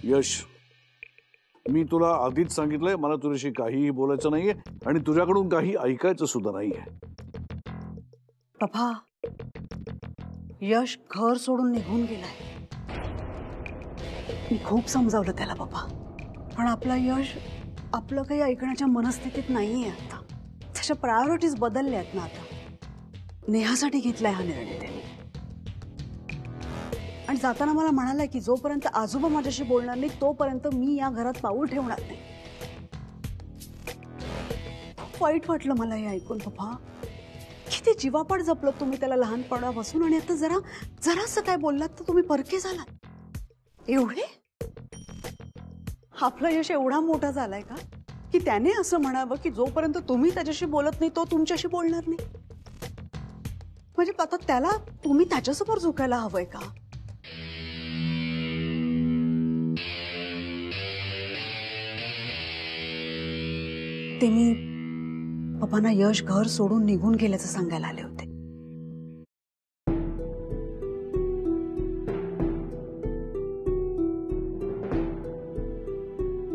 यश, मी तुला आधीच सांगितलंय मला तुझ्याशी काहीही बोलायचं नाहीये आणि तुझ्याकडून काही ऐकायचं सुद्धा नाहीये. पप्पा, यश घर सोडून निघून गेलाय. मी खूप समजावलं त्याला पप्पा, पण आपला यश आपलं काही ऐकण्याच्या मनस्थितीत नाहीये आता. त्याच्या प्रायोरिटीज बदलल्यात ना आता. नेहासाठी घेतलाय हा निर्णय त्याने. आणि जाताना मला म्हणालाय की जोपर्यंत आजोबा माझ्याशी बोलणार नाही तोपर्यंत मी या घरात पाऊल ठेवणार नाही. खूप वाईट वाटलं मला हे ऐकून पप्पा. किती जीवापाड जपलं तुम्ही त्याला लहानपणापासून आणि आता जरासं काय बोललात तर तुम्ही परके झालात. एवढे आपला यश एवढा मोठा झालाय का की त्याने असं म्हणावं की जोपर्यंत तुम्ही त्याच्याशी बोलत नाही तो तुमच्याशी बोलणार नाही. म्हणजे आता त्याला तुम्ही त्याच्यासमोर झुकायला हवंय का? ते मी पप्पांना यश घर सोडून निघून गेल्याचं सांगायला आले होते.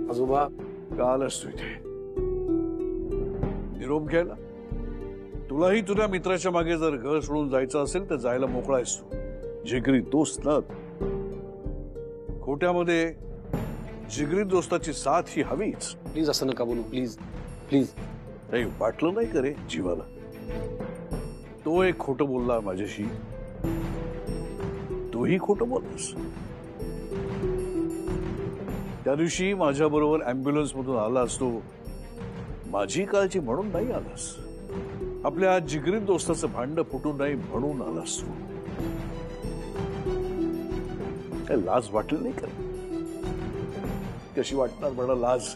आजोबा, का आलास तू इथे? निरोप घ्यायला? तुलाही तुझ्या मित्राच्या मागे जर घर सोडून जायचं असेल तर जायला मोकळा आहेस तू. जिगरी दोस्त ना. खोट्यामध्ये जिगरी दोस्ताची साथ ही हवीच. प्लीज असं नका बोलू, प्लीज प्लीज. नाही वाटलं नाही करे जीवाला. तो एक खोटं बोलला माझ्याशी, तोही खोटं बोललास. त्या दिवशी माझ्या बरोबर अँब्युलन्स मधून आला असतो, माझी काळजी म्हणून नाही आलास. आपल्या जिगरी दोस्ताचं भांड फुटू नये म्हणून आलास तू. काय लाज वाटली नाही का? कशी वाटणार मला लाज?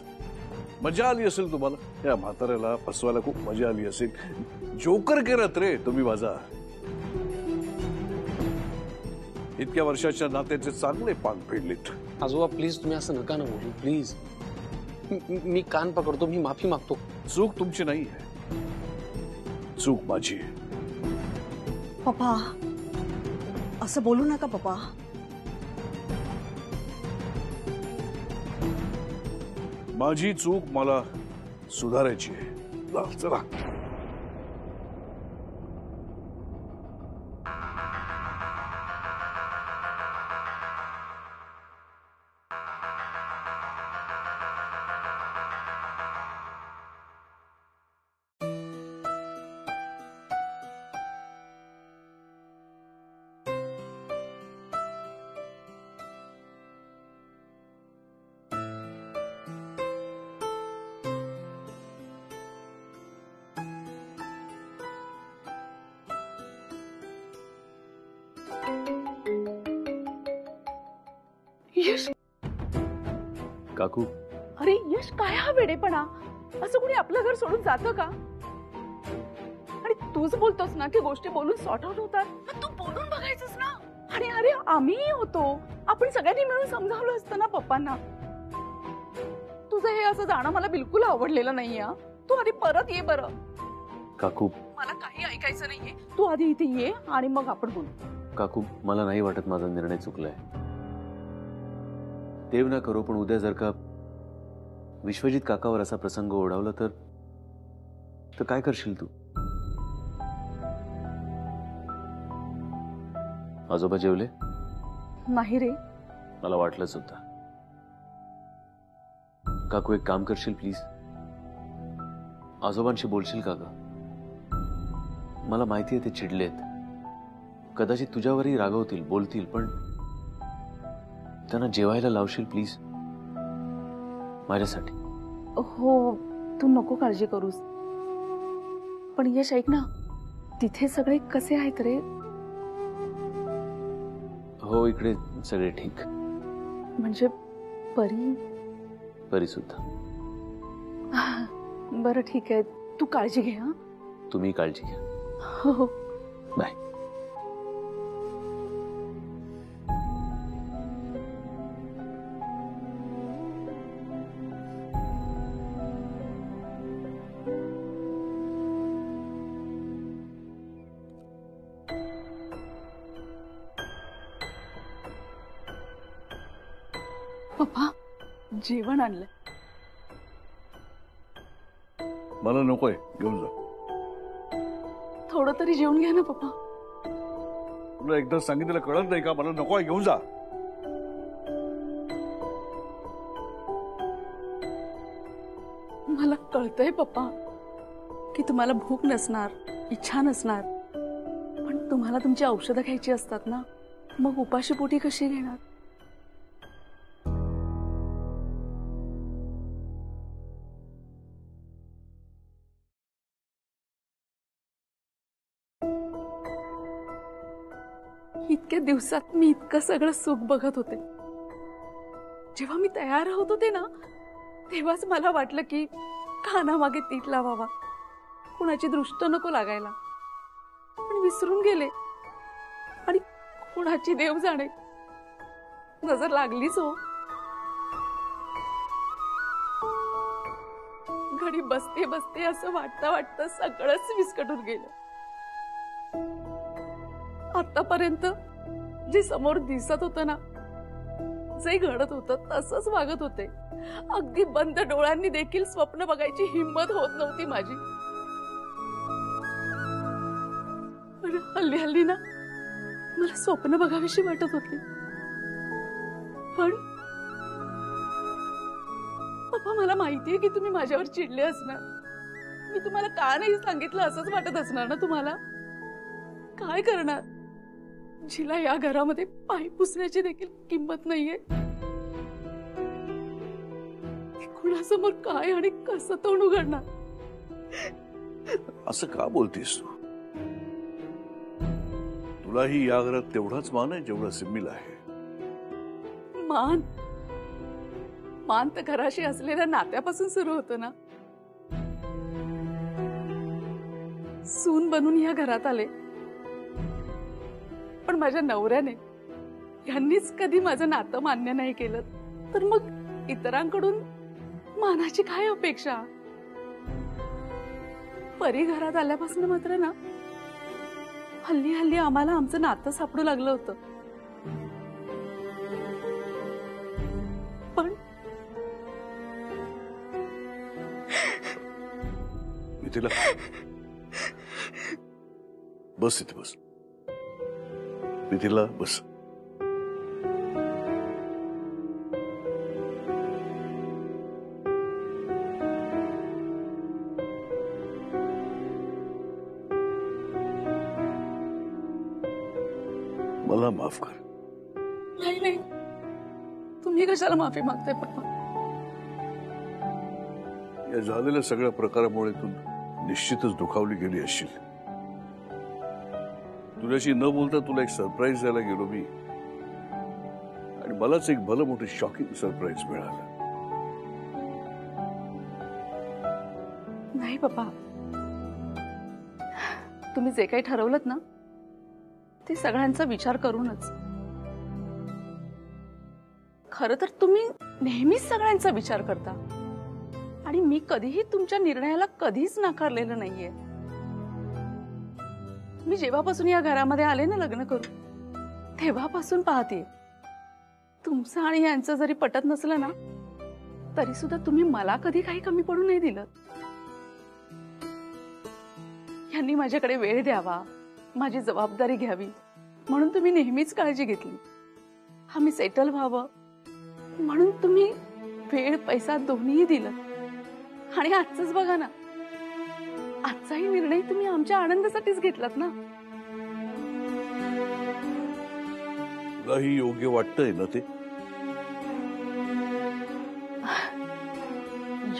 मजा आली असेल तुम्हाला. या म्हाताऱ्याला फसवायला खूप मजा आली असेल. जोकर केलात रे तुम्ही माझा. इतक्या वर्षाच्या नात्याचे चांगले पान फेडलेत. आजोबा प्लीज तुम्ही असं नका ना बोलू प्लीज. मी कान पकडतो, मी माफी मागतो. चूक तुमची नाही आहे, चूक माझी आहे. पप्पा असं बोलू नका पप्पा. माझी चूक मला सुधारायची आहे. चला. यश, काकू. अरे यश, काय हा वेडेपणा? असं कोणी आपलं घर सोडून जातं का? आणि तूच बोलतोस ना की गोष्टी बोलून सॉर्ट आउट होतात. तू बोलून बघायचंस ना. आणि अरे आम्हीही होतो, आपण सगळ्यांनी मिळून समजावलं असतं ना पप्पांना. तुझं हे असं जाणं मला बिलकुल आवडलेलं नाहीये. तू आधी परत ये बरं. काकू, मला काही ऐकायचं नाहीये. तू आधी इथे ये आणि मग आपण बोलू. काकू, मला नाही वाटत माझा निर्णय चुकलाय. देव ना करो, पण उद्या जर का विश्वजित काकावर असा प्रसंग ओढावला तर काय करशील तू? आजोबा जेवले? नाही रे. मला वाटलंच होतं. काकू, एक काम करशील प्लीज? आजोबांशी बोलशील का ग? मला माहिती आहे ते चिडलेत, कदाचित तुझ्यावरही रागवतील, बोलतील, पण त्यांना जेवायला लावशील प्लीज माझ्यासाठी? हो, तू नको काळजी करूस. पण यश ऐक ना, तिथे सगळे कसे आहेत रे? हो, इकडे सगळे ठीक. म्हणजे परी सुद्धा. बरं ठीक आहे, तू काळजी घे. हा, तुम्ही काळजी घ्या. हो, बाय. पप्पा जेवण आणलंय. मला नकोय, घेऊन जा. थोडं तरी जेवून घ्या ना पप्पा. तुला एकदा सांगितलं कळत नाही का? मला नकोय, घेऊन जा. मला कळतंय पप्पा की तुम्हाला भूक नसणार, इच्छा नसणार, पण तुम्हाला तुमची औषधं घ्यायची असतात ना, मग उपाशी पोटी कशी घेणार? इतक्या दिवसात मी इतकं सगळं सुख बघत होते. जेव्हा मी तयार होत होते ना, तेव्हाच मला वाटलं की कानामागे तीट लावावा, कुणाची दृष्ट नको लागायला. पण विसरून गेले आणि कुणाची देव जाणे नजर लागलीच हो. घडी बसते बसते असं वाटतं वाटतं सगळंच विस्कटून गेलं. आतापर्यंत जे समोर दिसत होतं ना, जे घडत होतं तसंच वागत होते. अगदी बंद डोळ्यांनी देखील स्वप्न बघायची हिंमत होत नव्हती माझी. पण हल्ली हल्ली ना मला स्वप्न बघावीशी वाटत होती. पण पप्पा मला माहितीये की तुम्ही माझ्यावर चिडले असणार. मी तुम्हाला का नाही सांगितलं असंच वाटत असणार ना तुम्हाला. काय करणार, जिला या घरामध्ये पाय पुसण्याची देखील किंमत नाहीये, कुणासमोर काय आणि कसं तोंड उघडणार? असं का बोलतीस तू? तुलाही या घरात तेवढाच मान आहे जेवढा सिम्मीला आहे. मान मान तर घराशी असलेल्या नात्यापासून सुरू होतो ना. सून बनून या घरात आले, पण माझ्या नवऱ्याने यांनीच कधी माझं नातं मान्य नाही केलं, तर मग इतरांकडून मानाची काय अपेक्षा? परी घरात आल्यापासून मात्र ना हल्ली हल्ली आम्हाला आमचं नातं सापडू लागलं होतं. पण मिथिला, बस इथे बस. मिथिला बस. मला माफ कर. नाही नाही, तुम्ही कशाला माफी मागताय पप्पा? या झालेल्या सगळ्या प्रकारामुळे तू निश्चितच दुखावली गेली असशील. तुझ्याशी न बोलता तुला एक सरप्राईज द्यायला गेलो मी, आणि मलाच एक भलं मोठं शॉकिंग सरप्राईज मिळालं. नाही पप्पा, तुम्ही जे काही ठरवलंत ना ते सगळ्यांचा विचार करूनच. खरं तर तुम्ही नेहमीच सगळ्यांचा विचार करता, आणि मी कधीही तुमच्या निर्णयाला कधीच नाकारलेलं नाहीये. मी जेव्हापासून या घरामध्ये आले ना लग्न करून, तेव्हापासून पाहते, तुमचं आणि यांचं जरी पटत नसलं ना, तरी सुद्धा तुम्ही मला कधी काही कमी पडू नाही दिलं. यांनी माझ्याकडे वेळ द्यावा, माझी जबाबदारी घ्यावी, म्हणून तुम्ही नेहमीच काळजी घेतली. आम्ही सेटल व्हावं म्हणून तुम्ही वेळ पैसा दोन्हीही दिलं. आणि आजच बघा ना, आजचाही निर्णय तुम्ही आमच्या आनंदासाठीच घेतलात ना. तुलाही योग्य वाटतंय ना ते?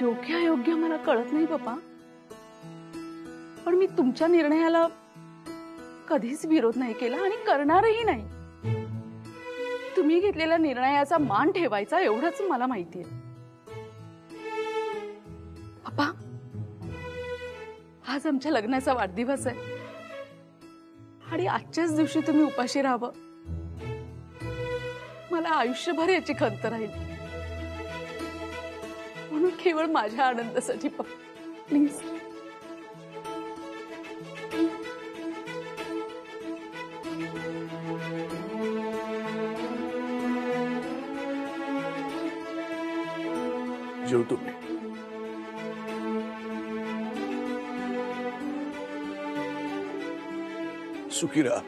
योग्य अयोग्य मला कळत नाही पप्पा, पण मी तुमच्या निर्णयाला कधीच विरोध नाही केला आणि करणारही नाही. तुम्ही घेतलेल्या निर्णयाचा मान ठेवायचा एवढंच मला माहितीये. पप्पा, आज आमच्या लग्नाचा वाढदिवस आहे आणि आजच्याच दिवशी तुम्ही उपाशी राहावं, मला आयुष्यभर याची खंत राहील. म्हणून केवळ माझ्या आनंदासाठी पप्पा प्लीज. जेवतो मी. सुखी राहा.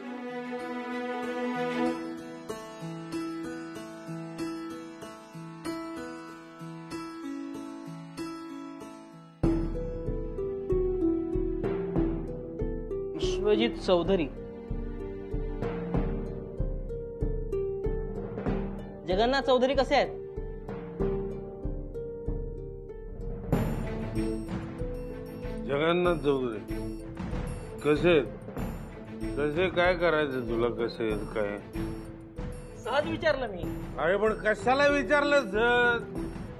विश्वजित चौधरी, जगन्नाथ चौधरी कसे आहेत? जगन्नाथ चौधरी कसे कसे काय करायचं तुला? कसे काय सहज विचारलं मी. अरे पण कशाला विचारलं सर?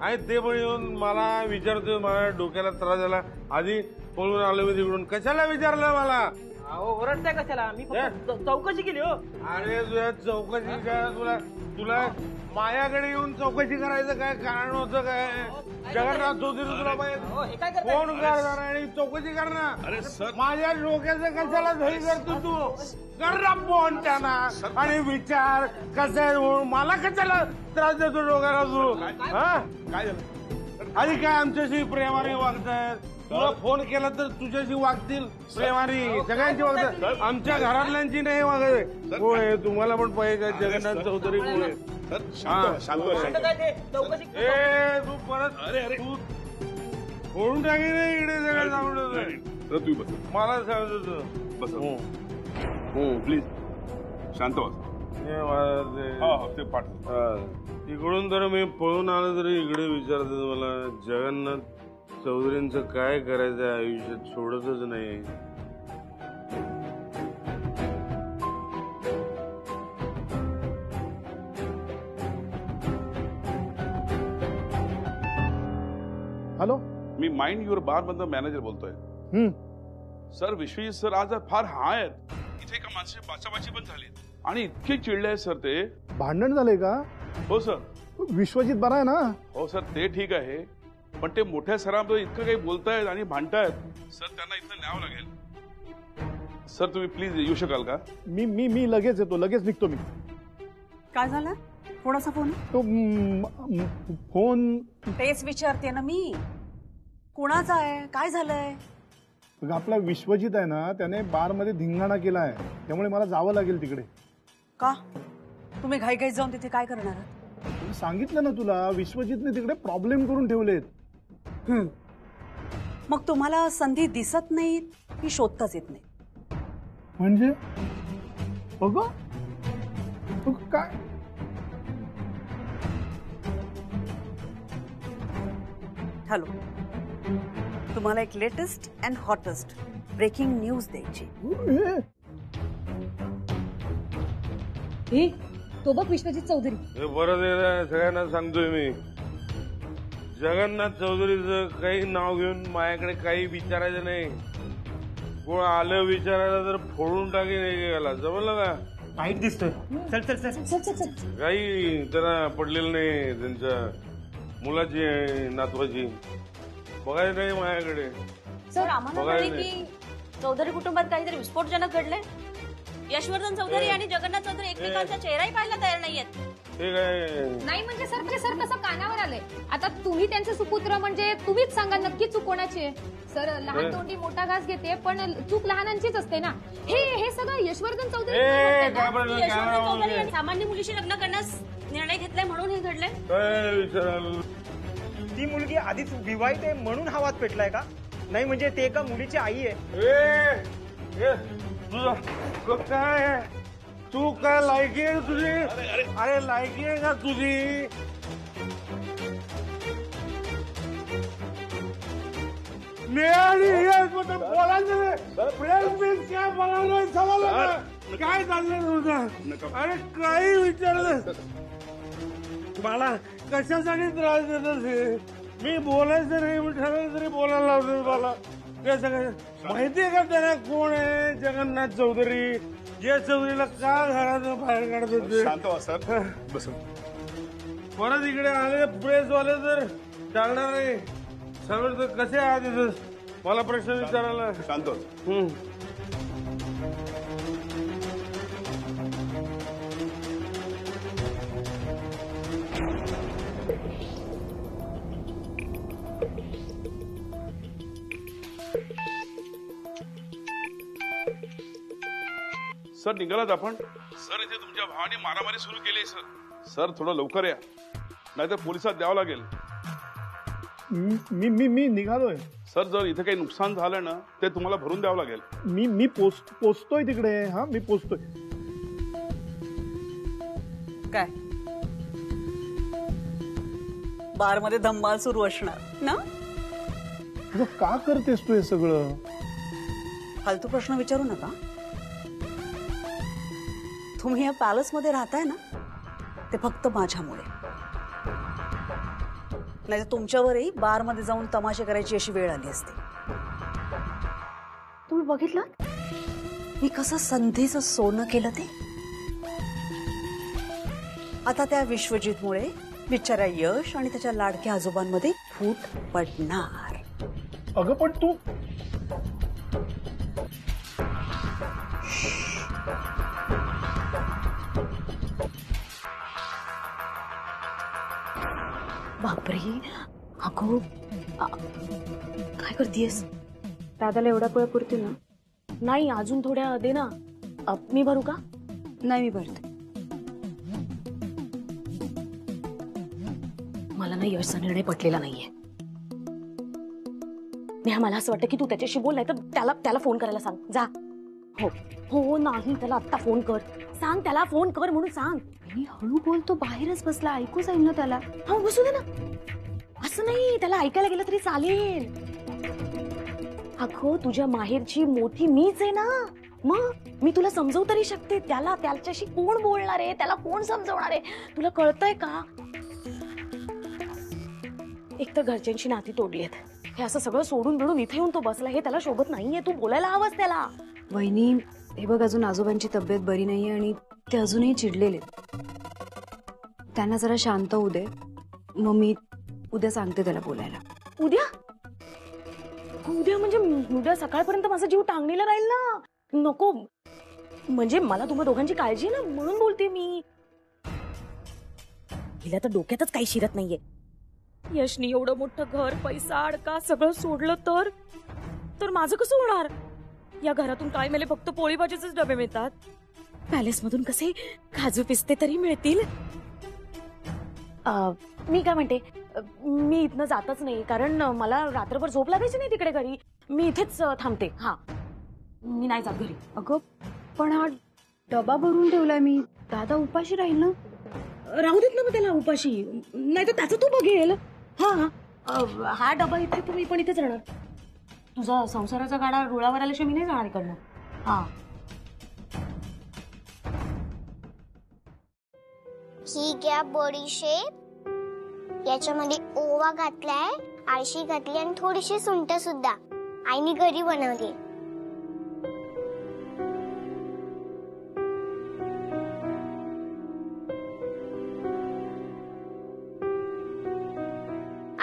आहे ते पण येऊन मला विचारतोय, मला डोक्याला त्रास झाला. आधी पळून आलो मी तिकडून. कशाला विचारलं मला? अहो ओरडताय कशाला? मी फक्त चौकशी केली हो. अरे तुझ्या चौकशी काय? तुला तुला माझ्याकडे येऊन चौकशी करायचं काय कारण होतं? काय जगन्नाथ चौधरी तुला हो, हे काय करताय? फोन करणार आणि चौकशी करणार? अरे सर, माझ्या डोक्याचं कशाला धरी करतो तू? कर ना फोन त्यांना आणि विचार कसं आहे म्हणून. मला कशाला त्रास देतो डोक्याला तू? हा काय झालं? आणि काय आमच्याशी प्रेमाने वागतायत? तुला फोन केला तर तुझ्याशी वागतील प्रेमाने, सगळ्यांची वागतात. आमच्या घरातल्यांची नाही वागत. कोण आहे तुम्हाला पण पाहिजे? जगन्नाथ चौधरी कोण आहे? सर, शांत व्हा, शांत व्हा, शांत कुठं व्हा. काय ते? चौकशी ए तू परत अरे. तू फोडून टाकी नाही इकडे सगळं सांगतो. सर, तुम्ही बसा. मला सांगतो तू. बसा. हो प्लीज शांत व्हा. ते पाठ. इकडून तर मी पळून आलो तरी इकडे विचारतात मला जगन्नाथ चौधरींचं काय करायचं आयुष्यात, सोडतच नाही. हॅलो. मी माइंड युअर बार मधनं मॅनेजर बोलतोय. सर, विश्वजित सर आज फार हाय आहेत. इथे एका माणसाची बाचाबाची पण झाली आणि इतके चिडले आहेत सर ते. भांडण झालंय का? हो सर. विश्वजित बरा आहे ना? हो सर, ते ठीक आहे, पण ते मोठ्या सरांबद्दल इतकं काही बोलतायत आणि भांडतायत. सर, त्यांना इथं न्यावं लागेल. सर, तुम्ही प्लीज येऊ शकाल का? मी मी मी लगेच येतो, लगेच निघतो मी. काय झालं? कोणाचा फोन? तो फोन तेच विचारते ना मी. कोणाचा आहे? काय झालंय? आपला विश्वजित आहे ना, त्याने बार मध्ये धिंगाणा केलाय, त्यामुळे मला जावं लागेल तिकडे. का? तुम्ही घाईघाईत जाऊन तिथे काय करणार आहात? मी सांगितलं ना तुला, विश्वजितने तिकडे प्रॉब्लेम करून ठेवलेत. मग तुम्हाला संधी दिसत नाहीत की शोधताच येत नाही? म्हणजे बघ काय हॅलो, तुम्हाला एक latest and hottest breaking news द्यायची. तो बघ विश्वजित चौधरी. हे परत एकदा सगळ्यांना सांगतोय मी, जगन्नाथ चौधरीचं काही नाव घेऊन माझ्याकडे काही विचारायचं नाही. कोण आलं विचारायला तर फोडून टाकी नाही गेला. जमलं का? वाईट दिसतोय. चल चल चल. चल चल चल. काही त्यांना पडलेलं नाही, त्यांच्या मुलाची नातवाची. बघायचं नाही माझ्याकडे. सर आम्हाला बघायला म्हणाले की चौधरी कुटुंबात काहीतरी विस्फोटजनक घडले. यशवर्धन चौधरी आणि जगन्नाथ चौधरी एकमेकांचा चेहराही पाहायला तयार नाहीयेत. हे काय? नाही म्हणजे सर कसं कानावर आलंय. आता तुम्ही त्यांचे सुपुत्र म्हणजे तुम्हीच सांगा नक्की चूक कोणाची आहे. सर, लहान तोंडी मोठा घास घेते, पण चूक लहानांचीच असते ना. हे सगळं यशवर्धन चौधरी यशवर्धन चौधरी आणि सामान्य मुलीशी लग्न करण्यास निर्णय घेतलाय म्हणून हे घडलंय. काय विचाराल? ती मुलगी आधीच विवाहित आहे म्हणून हा वाद पेटलाय का? नाही म्हणजे ते एका मुलीची आई आहे. तुझं काय? तू काय लायकी आहे तुझी? अरे लायकी आहे का तुझी? काय चाललंय तुझं? अरे काही विचारलं मला कशासाठी त्रास देत असे? मी बोलायचं नाही ठरवलं तरी बोलायला लावतो मला. काय सगळं माहितीये का त्यांना कोण आहे? जगन्नाथ चौधरी. जे चौधरीला का घरात बाहेर काढत होते? शांत व्हा सर. बस. परत इकडे आले प्रेसवाले तर चालणार नाही. सगळं तर कसे आहात इथं? मला प्रश्न विचारायला. शांत व्हा. सर निघालात आपण? सर इथे तुमच्या भावाने मारामारी सुरू केली सर. सर थोडं लवकर या, नाहीतर पोलिसात द्यावं लागेल. मी निघालोय. सर जर इथे काही नुकसान झालं ना ते तुम्हाला भरून द्यावं लागेल. मी पोचतोय तिकडे. हा मी पोचतोय. काय बार मध्ये धम्माल सुरू असणार ना? अगं का करतेस तू हे सगळं? फालतू प्रश्न विचारू नका. तुम्ही या पॅलेस मध्ये राहताय ना ते फक्त माझ्यामुळे. नाही तर तुमच्यावरही बार मध्ये जाऊन तमाशे करायची अशी वेळ आली असते. तुम्ही बघितलं मी कसं संधीचं सोनं केलं ते. आता त्या विश्वजितमुळे बिचाऱ्या यश आणि त्याच्या लाडक्या आजोबांमध्ये फूट पडणार. अगं पण तू बापरे, अगो काय करतेस? दादाला एवढ्या पोळ्या पुरतील ना? नाही अजून थोड्या दे ना. मी भरू का? नाही मी भरते. मला ना यशचा निर्णय पटलेला नाहीये. नेहा मला असं वाटतं की तू त्याच्याशी बोल, नाही तर त्याला फोन करायला सांग. जा. हो हो नाही त्याला आत्ता फोन कर. सांग त्याला फोन कर म्हणून सांग. मी हळू बोलतो, बाहेरच बसला, ऐकू जाईल ना त्याला. हा बसू दे ना. असं नाही, त्याला ऐकायला गेलं तरी चालेल. अगं तुझ्या माहेरची मोठी मीच आहे ना, मग मी तुला समजवू तरी शकते. त्याला त्याच्याशी कोण बोलणार आहे, त्याला कोण समजवणार आहे, तुला कळतंय का? एक तर घरच्यांची नाती तोडली आहेत. हे असं सगळं सोडून बिडून इथे येऊन तो बसला, हे त्याला शोभत नाहीये. तू बोलायला हवंस त्याला. वहिनी हे बघ, अजून आजोबांची तब्येत बरी नाहीये आणि ते अजूनही चिडलेले. त्यांना जरा शांत होऊ दे, मग मी उद्या सांगते त्याला बोलायला. उद्या? उद्या म्हणजे उद्या सकाळपर्यंत माझा जीव टांगणीला राहील ना. नको, म्हणजे मला तुम्हा दोघांची काळजी ना म्हणून बोलते मी. हिला तर डोक्यातच काही शिरत नाहीये. यशनी एवढं मोठं घर, पैसा, अडका सगळं सोडलं तर माझं कसं होणार? या घरातून काय मिळेल? फक्त पोळी भाजीचेच डबे मिळतात. पॅलेस मधून कसे काजू पिस्ते तरी मिळतील. मी काय म्हणते, मी इथनं जातच नाही, कारण मला रात्रभर झोप लागायची नाही तिकडे घरी. मी इथेच थांबते. हा मी नाही जात घरी. अगं पण हा डबा भरून ठेवलाय मी. दादा उपाशी राहील ना. राहू देत ना मग त्याला उपाशी, नाही तर त्याचं तू बघेल. हा डबा इथे, तुम्ही पण इथेच राहणार. तुझा संसाराचा गाडा रुळावर आल्याशिवाय मी नाही जाणार इकडनं. हा ही घ्या बडीशेप. याच्यामध्ये ओवा घातलाय, आळशी घातली आणि थोडीशी सुंठ सुद्धा. आईने घरी बनवली.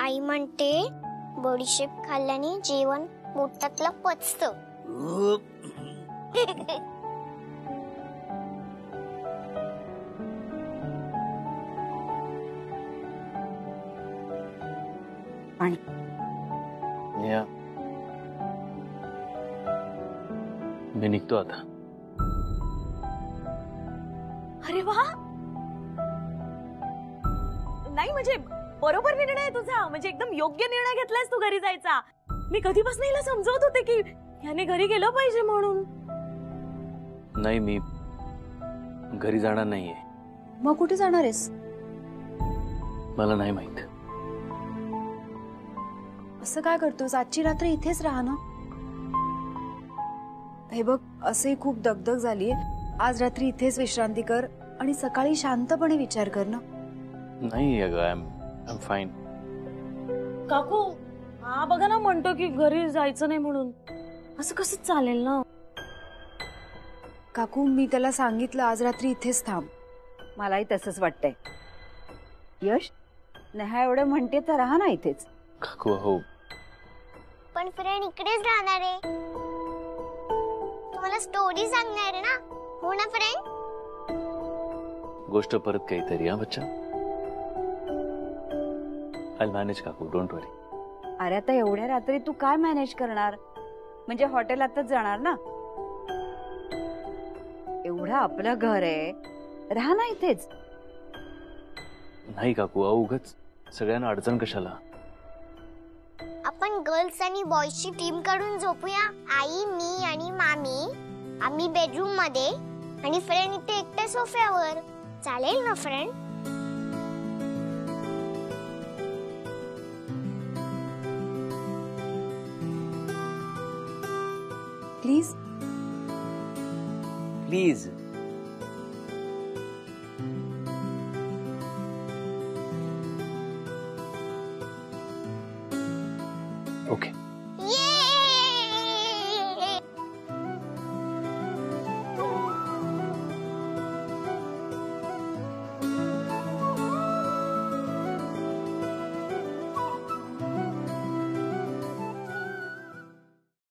आई म्हणते बडीशेप खाल्ल्याने जेवण पोटातलं पचतं. नेहा, मी निघतो आता. अरे वा, नाही म्हणजे बरोबर निर्णय आहे तुझा. म्हणजे एकदम योग्य निर्णय घेतलायस तू घरी जायचा. मी कधीपासून हिला समजवत होते की ह्याने घरी गेलं पाहिजे म्हणून. नाही, मी घरी जाणार नाहीये. मग कुठे जाणार आहेस? मला नाही माहित. असं काय करतोस? आजची रात्र इथेच राहा ना. हे बघ, असे खूप दगदग झालीये. आज रात्री इथेच विश्रांती कर आणि सकाळी शांतपणे विचार कर ना. नाही अगं, आय एम फाईन. काकू हा बघा ना, म्हणतो की घरी जायचं नाही म्हणून. असं कसं चालेल ना? काकू मी त्याला सांगितलं आज रात्री इथेच थांब. मलाही तसंच वाटतंय. यश, नेहा एवढं म्हणते तर राहा ना इथेच. काकू हो, पण फ्रेंड इकडेच राहणार आहे. तुम्हाला स्टोरी सांगणार आहे ना, हो ना फ्रेंड? गोष्ट परत काहीतरी. हा बच्चा, आय मॅनेज काकू, डोंट वरी. अरे आता एवढ्या रात्री तू काय मॅनेज करणार? म्हणजे हॉटेलातच जाणार ना? एवढं आपलं घर आहे, राहा ना इथेच. नाही काकू, अहो उगाच सगळ्यांना अडचण कशाला. आपण गर्ल्स आणि बॉईजची टीम काढून झोपूया. आई, मी आणि मामी आम्ही बेडरूम मध्ये आणि फ्रेंड इथे एकट्या सोफ्यावर. चालेल ना फ्रेंड? प्लीज. प्लीज. ओके.